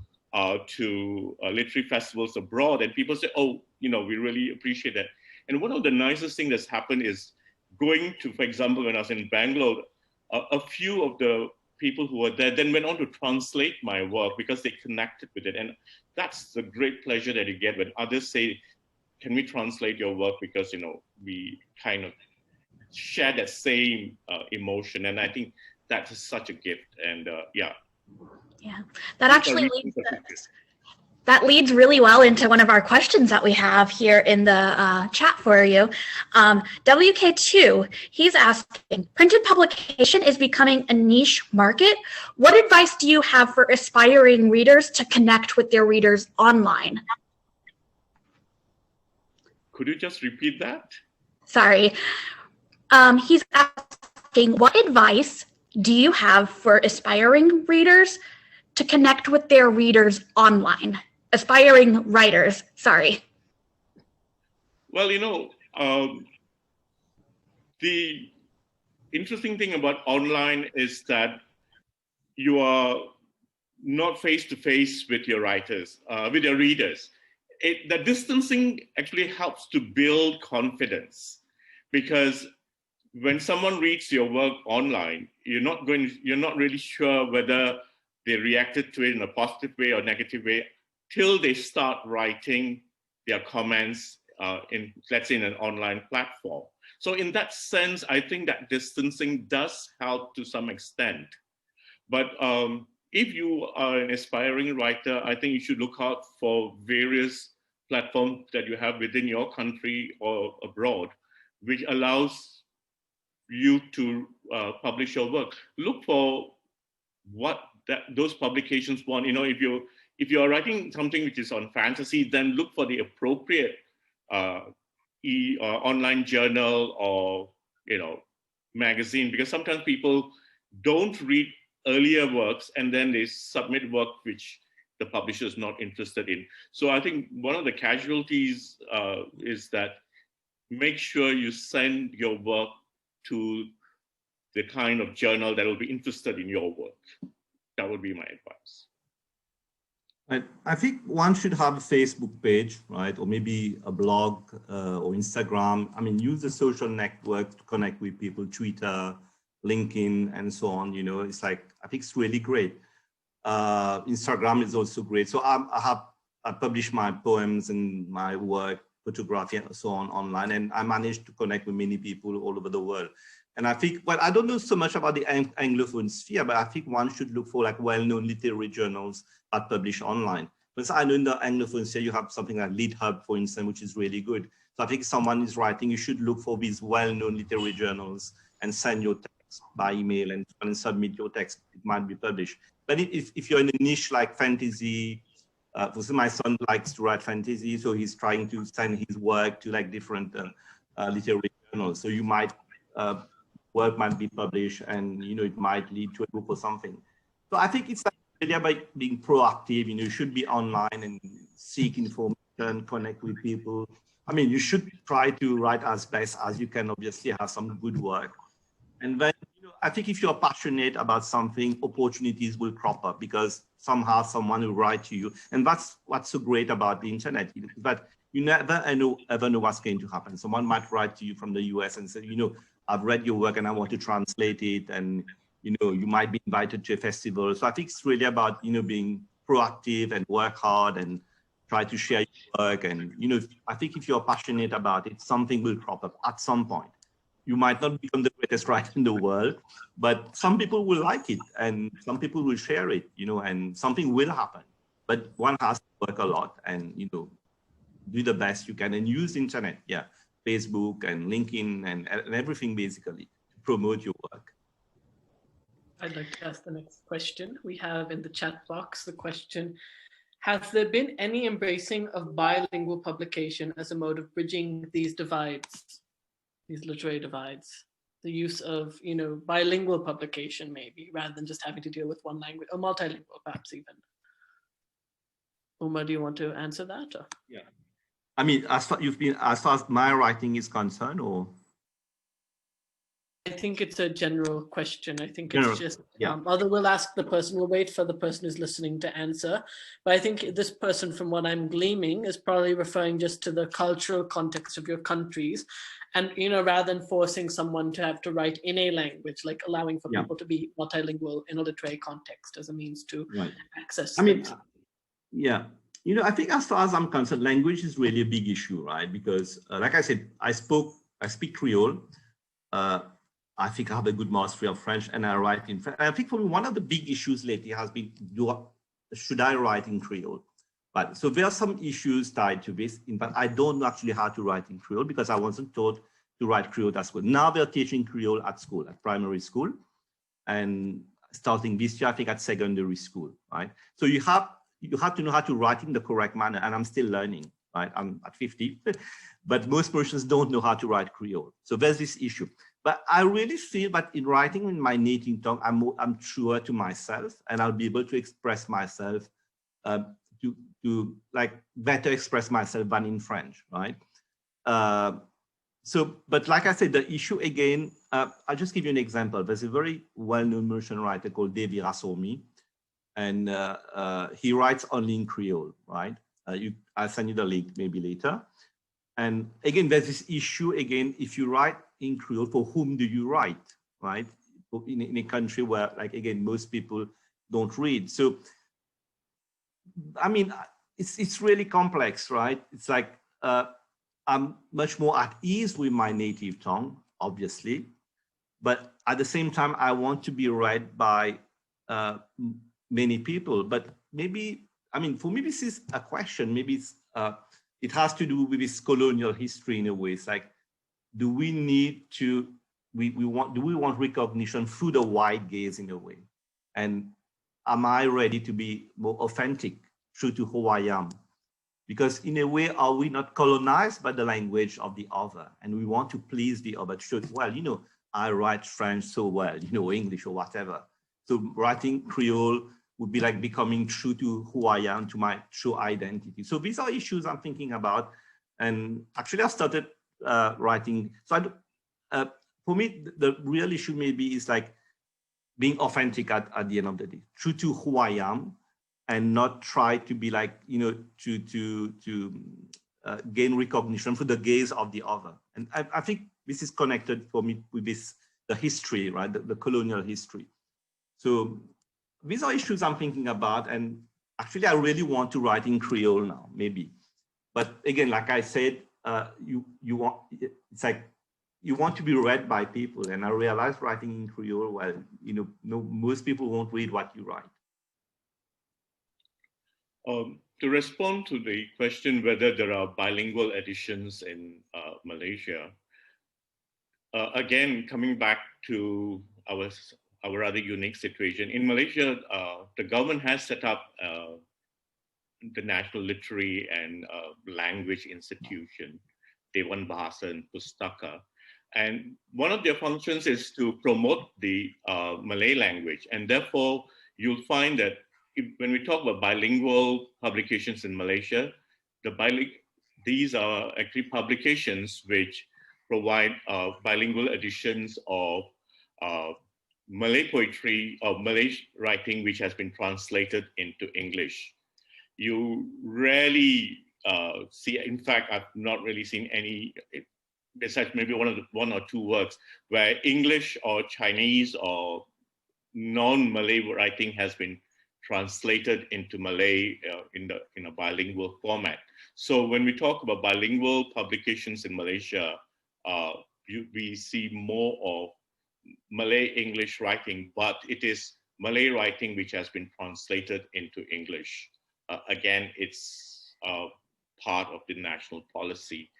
to literary festivals abroad and people say, oh, we really appreciate that. And one of the nicest things that's happened is going to, for example, when I was in Bangalore, a few of the people who were there then went on to translate my work because they connected with it. And that's the great pleasure that you get when others say, can we translate your work? Because, we kind of share that same emotion. And I think that is such a gift. And yeah. Yeah, that actually leads really well into one of our questions that we have here in the chat for you. WK2, he's asking, printed publication is becoming a niche market. What advice do you have for aspiring readers to connect with their readers online? Could you just repeat that? Sorry. He's asking, what advice do you have for aspiring readers to connect with their readers online? Aspiring writers, sorry. Well, the interesting thing about online is that you are not face-to-face with your writers, with your readers. The distancing actually helps to build confidence because when someone reads your work online, you're not really sure whether they reacted to it in a positive way or negative way till they start writing their comments let's say in an online platform. So in that sense, I think that distancing does help to some extent. But if you are an aspiring writer, I think you should look out for various platforms that you have within your country or abroad, which allows you to publish your work. Look for what those publications want. If you're writing something which is on fantasy, then look for the appropriate online journal or, magazine, because sometimes people don't read earlier works and then they submit work which the publisher is not interested in. So I think one of the casualties is that make sure you send your work to the kind of journal that will be interested in your work. That would be my advice. I think one should have a Facebook page, right? Or maybe a blog or Instagram. I mean, use the social network to connect with people, Twitter, LinkedIn, and so on. It's like, I think it's really great. Instagram is also great. So I publish my poems and my work, photography and so on online, and I managed to connect with many people all over the world. And I think, well, I don't know so much about the Anglophone sphere, but I think one should look for like well-known literary journals that publish online. Because I know in the Anglophone sphere, you have something like Lead Hub, for instance, which is really good. So I think if someone is writing, you should look for these well-known literary journals and send your text by email and submit your text. It might be published. But if you're in a niche like fantasy, my son likes to write fantasy, so he's trying to send his work to like different literary journals. So you might, work might be published and, it might lead to a book or something. So I think it's like really about being proactive. You should be online and seek information, connect with people. I mean, you should try to write as best as you can, obviously have some good work. And then, I think if you're passionate about something, opportunities will crop up because somehow someone will write to you. And that's what's so great about the internet, but you never ever know what's going to happen. Someone might write to you from the US and say, I've read your work and I want to translate it. And, you might be invited to a festival. So I think it's really about, being proactive and work hard and try to share your work. And, I think if you're passionate about it, something will crop up at some point. You might not become the greatest writer in the world, but some people will like it and some people will share it, and something will happen. But one has to work a lot and, do the best you can and use the internet. Yeah. Facebook and LinkedIn and everything basically to promote your work. I'd like to ask the next question. We have in the chat box the question, has there been any embracing of bilingual publication as a mode of bridging these divides, these literary divides? The use of, bilingual publication maybe, rather than just having to deal with one language, or multilingual perhaps even. Umar, do you want to answer that? Or? Yeah. I mean, as far as my writing is concerned, or? I think it's a general question. I think General, it's just, yeah. Although we'll ask the person, we'll wait for the person who's listening to answer. But I think this person, from what I'm gleaming, is probably referring just to the cultural context of your countries. And, rather than forcing someone to have to write in a language, like allowing for people to be multilingual in a literary context as a means to access. I mean, yeah. I think as far as I'm concerned, language is really a big issue, right? Because like I said, I speak Creole. I think I have a good mastery of French and I write in French. I think for me, one of the big issues lately has been, should I write in Creole? But so there are some issues tied to this. In fact, I don't know actually how to write in Creole because I wasn't taught to write Creole at school. Now they're teaching Creole at school, at primary school. And starting this year, I think at secondary school, right? So you have to know how to write in the correct manner, and I'm still learning, right? I'm at 50, but most persons don't know how to write Creole. So there's this issue. But I really feel that in writing in my native tongue, I'm truer to myself, and I'll be able to express myself, to like better express myself than in French, right? But like I said, the issue again, I'll just give you an example. There's a very well-known Mauritian writer called David Rassoumi, and he writes only in Creole, right? I'll send you the link maybe later. And again, there's this issue again, if you write in Creole, for whom do you write, right? In a country where, like, again, most people don't read. So, I mean, it's really complex, right? It's like, I'm much more at ease with my native tongue, obviously, but at the same time, I want to be read by many people. But maybe, I mean, for me, this is a question. Maybe it's, it has to do with this colonial history in a way. It's like, do we need to, do we want recognition through the white gaze in a way? And am I ready to be more authentic, true to who I am? Because in a way, are we not colonized by the language of the other? And we want to please the other. Well, you know, I write French so well, you know, English or whatever. So writing Creole would be like becoming true to who I am, to my true identity. So these are issues I'm thinking about. And actually I started writing. So for me, the real issue maybe is like being authentic at the end of the day, true to who I am, and not try to be like, you know, to gain recognition through the gaze of the other. And I think this is connected for me with this, the history, right? The colonial history. So these are issues I'm thinking about. And actually, I really want to write in Creole now, maybe. But again, like I said, it's like, you want to be read by people. And I realized writing in Creole, well, you know, most people won't read what you write. To respond to the question whether there are bilingual editions in Malaysia, again, coming back to our rather unique situation, in Malaysia, the government has set up the National Literary and Language Institution, Dewan Bahasa and Pustaka. And one of their functions is to promote the Malay language. And therefore, you'll find that when we talk about bilingual publications in Malaysia, these are actually publications which provide bilingual editions of Malay poetry or Malay writing which has been translated into English. You rarely see, in fact, I've not really seen any, besides maybe one or two works, where English or Chinese or non-Malay writing has been translated into Malay in a bilingual format. So when we talk about bilingual publications in Malaysia, we see more of Malay English writing, but it is Malay writing which has been translated into English. Again, it's part of the national policy.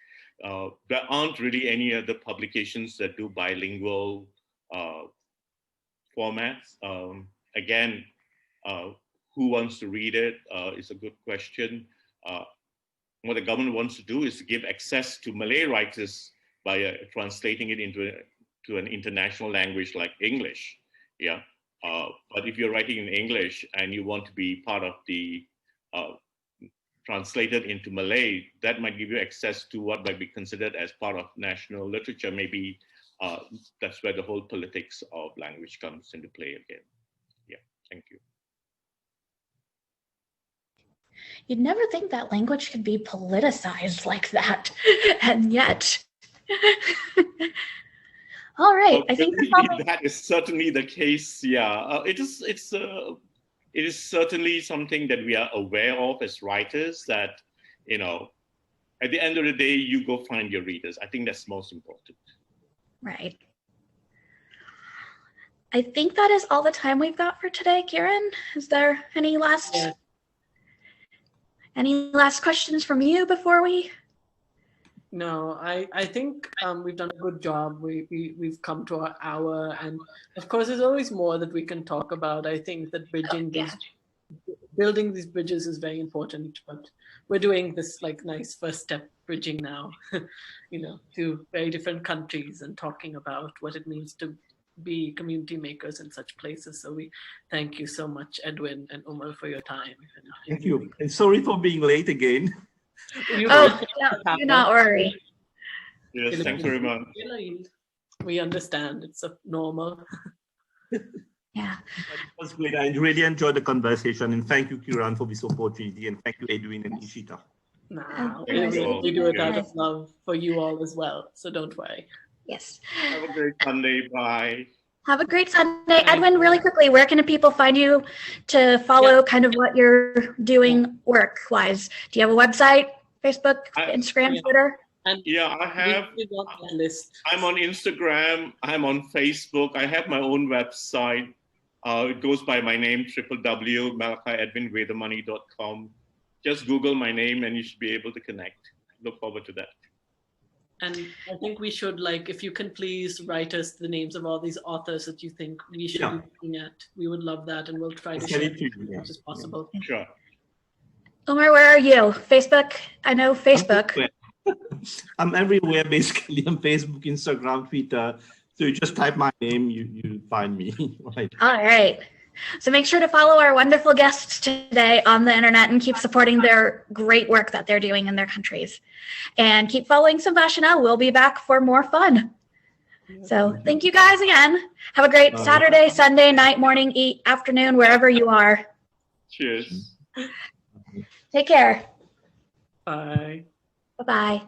There aren't really any other publications that do bilingual formats. Again, who wants to read it is a good question. What the government wants to do is to give access to Malay writers by translating it into an international language like English. Yeah, but if you're writing in English and you want to be part of the translated into Malay, that might give you access to what might be considered as part of national literature. Maybe that's where the whole politics of language comes into play again. Yeah, thank you. You'd never think that language could be politicized like that, and yet. All right, well, I think that is certainly the case. Yeah, it is certainly something that we are aware of as writers. That, you know, at the end of the day, you go find your readers. I think that's most important. Right. I think that is all the time we've got for today, Kiran. Is there any last? Yeah. Any last questions from you before we? No, I think we've done a good job. We've come to our hour, and of course, there's always more that we can talk about. I think that building these bridges is very important, but we're doing this like nice first step bridging now, you know, to very different countries and talking about what it means to be community makers in such places. So we thank you so much, Edwin and Umar, for your time. Thank you. And sorry for being late again. Do not worry. Yes, thanks very much. We understand. It's normal. Yeah. It was great. I really enjoyed the conversation. And thank you, Kiran, for this opportunity. And thank you, Edwin and Ishita. Nah, we do it out of love for you all as well. So don't worry. Yes. Have a great Sunday. Bye. Have a great Sunday. Edwin, really quickly, where can people find you to follow kind of what you're doing work-wise? Do you have a website, Facebook, Instagram, Twitter? And I have. I'm on Instagram. I'm on Facebook. I have my own website. It goes by my name, www.malachiedwinvethamani.com. Just Google my name and you should be able to connect. Look forward to that. And I think we should, like, if you can please write us the names of all these authors that you think we should be looking at. We would love that, and we'll try to share it as much as possible. Sure. Umar, where are you? Facebook? I know Facebook. I'm everywhere, basically. On Facebook, Instagram, Twitter. So you just type my name, you find me. Right. All right. So make sure to follow our wonderful guests today on the internet and keep supporting their great work that they're doing in their countries. And keep following Sambashana. We'll be back for more fun. So thank you guys again. Have a great Saturday, Sunday, night, morning, afternoon, wherever you are. Cheers. Take care. Bye. Bye-bye.